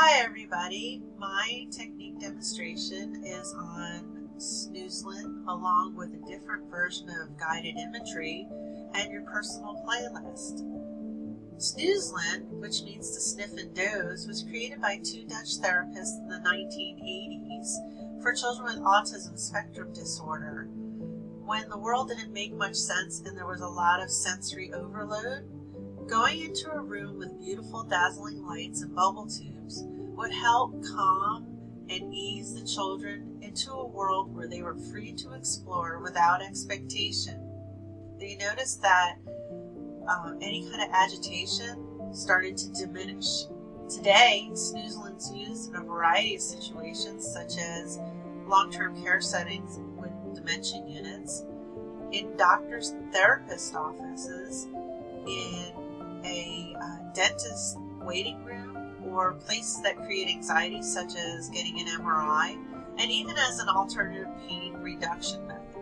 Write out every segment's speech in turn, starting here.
Hi everybody, my technique demonstration is on Snoozlyn along with a different version of guided imagery and your personal playlist. Snoozlyn, which means to sniff and doze, was created by two Dutch therapists in the 1980s for children with autism spectrum disorder. When the world didn't make much sense and there was a lot of sensory overload, going into a room with beautiful dazzling lights and bubble tubes would help calm and ease the children into a world where they were free to explore without expectation. They noticed that any kind of agitation started to diminish. Today, Snoozlyn's used in a variety of situations, such as long-term care settings with dementia units, in doctors' and therapist offices, in a dentist waiting room, or places that create anxiety, such as getting an MRI, and even as an alternative pain reduction method.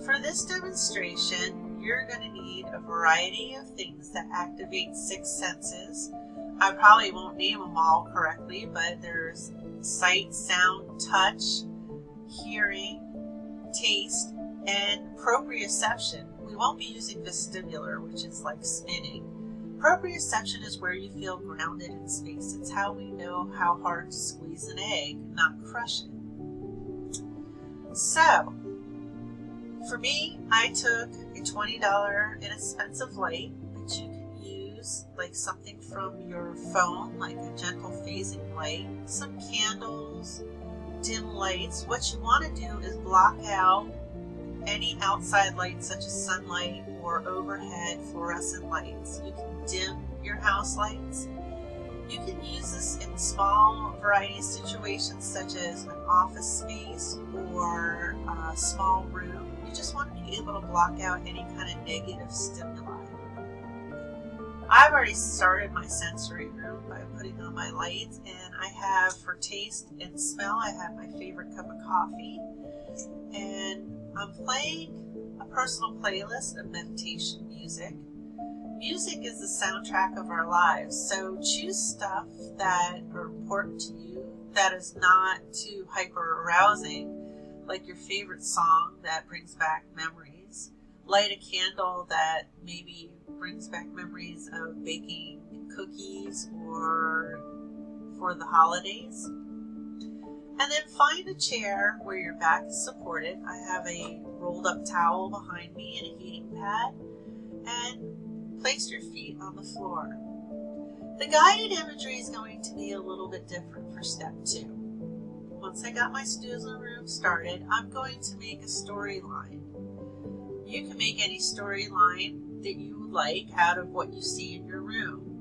For this demonstration, you're going to need a variety of things that activate six senses. I probably won't name them all correctly, but there's sight, sound, touch, hearing, taste, and proprioception. We won't be using vestibular, which is like spinning. Proprioception is where you feel grounded in space. It's how we know how hard to squeeze an egg, not crush it. So, for me, I took a $20 inexpensive light that you can use, like something from your phone, like a gentle phasing light, some candles, dim lights. What you want to do is block out any outside lights such as sunlight or overhead fluorescent lights. You can dim your house lights. You can use this in small variety of situations such as an office space or a small room. You just want to be able to block out any kind of negative stimuli. I've already started my sensory room by putting on my lights, and I have, for taste and smell, I have my favorite cup of coffee, and I'm playing a personal playlist of meditation music. Music is the soundtrack of our lives, so choose stuff that are important to you, that is not too hyper arousing, like your favorite song that brings back memories. Light a candle that maybe brings back memories of baking cookies or for the holidays. And then find a chair where your back is supported. I have a rolled up towel behind me and a heating pad. And place your feet on the floor. The guided imagery is going to be a little bit different for step 2. Once I got my Snoozlyn room started, I'm going to make a storyline. You can make any storyline that you would like out of what you see in your room.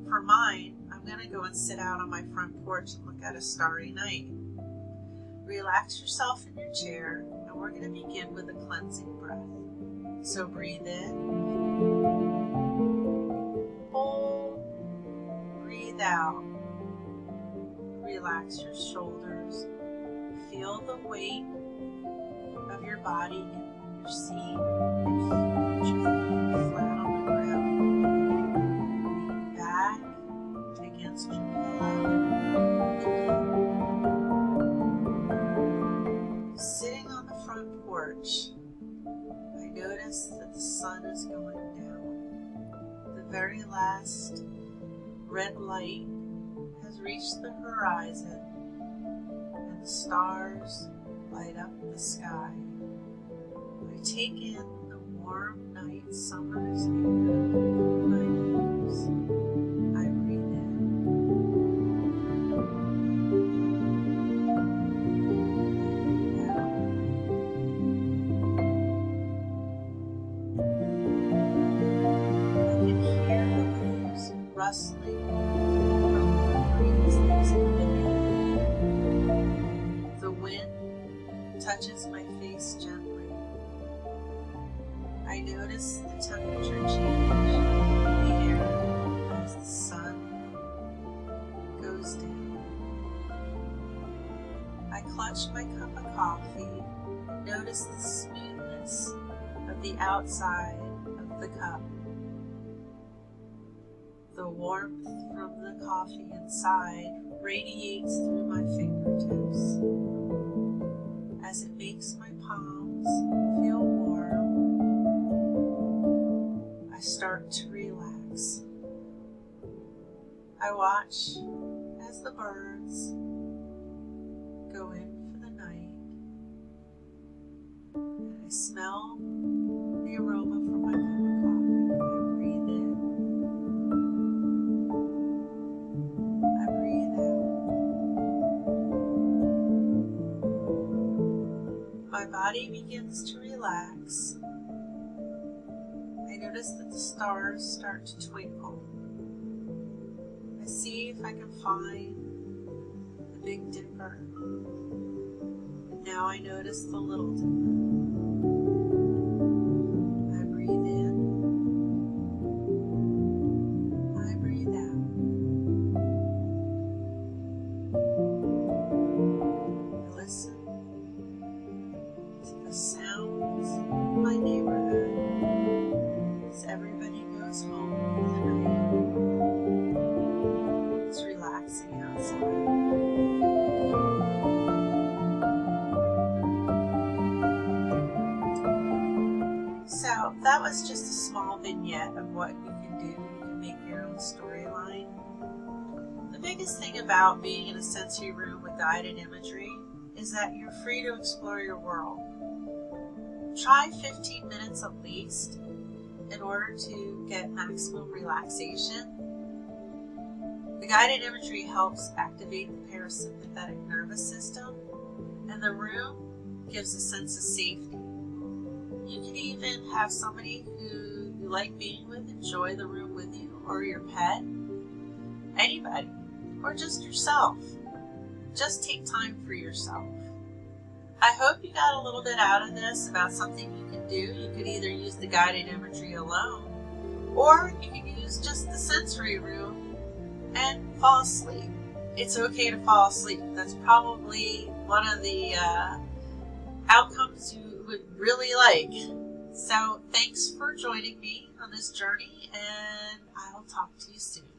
For mine, I'm going to go and sit out on my front porch and look at a starry night. Relax yourself in your chair, and we're going to begin with a cleansing breath. So breathe in, hold, breathe out. Relax your shoulders. Feel the weight of your body in your seat. And keep your feet flat on the ground. Lean back against your pillow. Sitting on the front porch, I notice that the sun is going down. The very last red light has reached the horizon, and the stars light up the sky. I take in the warm night summer's air through my nose. I breathe in. Rustling from the breeze that's blowing. The wind touches my face gently. I notice the temperature change in the air as the sun goes down. I clutch my cup of coffee and notice the smoothness of the outside of the cup. The warmth from the coffee inside radiates through my fingertips as it makes my palms feel warm. I start to relax. I watch as the birds go in for the night, and I smell the aroma from my cup of coffee. I breathe in. I breathe out. My body begins to relax. I notice that the stars start to twinkle. I see if I can find the Big Dipper. And now I notice the Little Dipper. I breathe in. I breathe out. I listen to the sounds of my neighborhood as everybody goes home for the night. It's relaxing outside. So that was just a small vignette of what you can do. You can make your own storyline. The biggest thing about being in a sensory room with guided imagery is that you're free to explore your world. Try 15 minutes at least in order to get maximum relaxation. The guided imagery helps activate the parasympathetic nervous system, and the room gives a sense of safety. You can even have somebody who you like being with enjoy the room with you, or your pet, anybody, or just yourself. Just take time for yourself. I hope you got a little bit out of this about something you can do. You could either use the guided imagery alone, or you can use just the sensory room and fall asleep. It's okay to fall asleep. That's probably one of the outcomes you would really like. So thanks for joining me on this journey, and I'll talk to you soon.